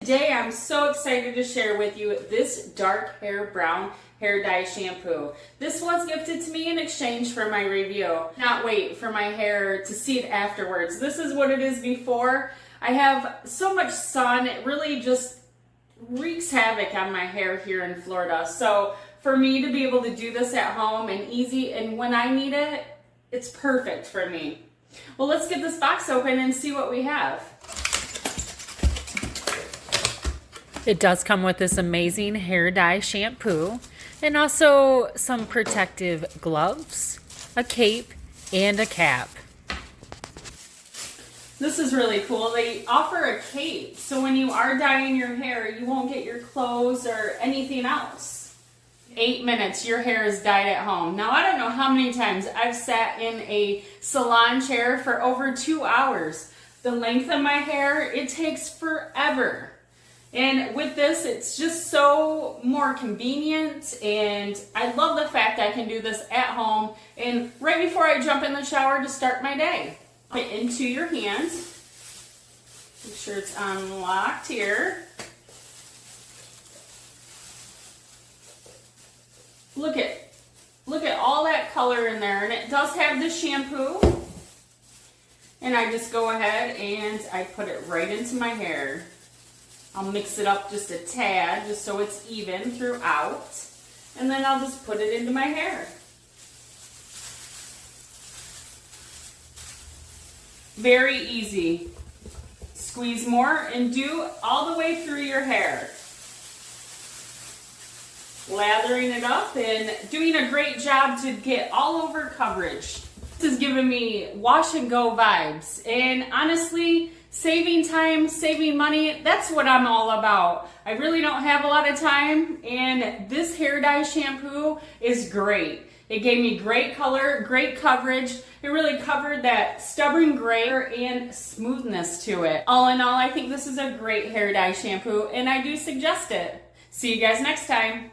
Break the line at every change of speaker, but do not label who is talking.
Today I'm so excited to share with you this dark hair brown hair dye shampoo. This was gifted to me in exchange for my review. Not wait for my hair to see it afterwards. This is what it is before. I have so much sun, it really just wreaks havoc on my hair here in Florida. So for me to be able to do this at home and easy and when I need it, it's perfect for me. Well, let's get this box open and see what we have. It does come with this amazing hair dye shampoo and also some protective gloves, a cape, and a cap. This is really cool. They offer a cape, so when you are dyeing your hair, you won't get your clothes or anything else. 8 minutes, your hair is dyed at home. Now, I don't know how many times I've sat in a salon chair for over 2 hours. The length of my hair, it takes forever. And with this, it's just so more convenient, and I love the fact I can do this at home and right before I jump in the shower to start my day. Put it into your hand. Make sure it's unlocked here. Look at all that color in there, and it does have the shampoo. And I just go ahead and I put it right into my hair. I'll mix it up just a tad, just so it's even throughout. And then I'll just put it into my hair. Very easy. Squeeze more and do all the way through your hair. Lathering it up and doing a great job to get all over coverage. This is giving me wash and go vibes. And honestly, saving time, saving money, that's what I'm all about. I really don't have a lot of time, and this hair dye shampoo is great. It gave me great color, great coverage. It really covered that stubborn gray and smoothness to it. All in all, I think this is a great hair dye shampoo, and I do suggest it. See you guys next time.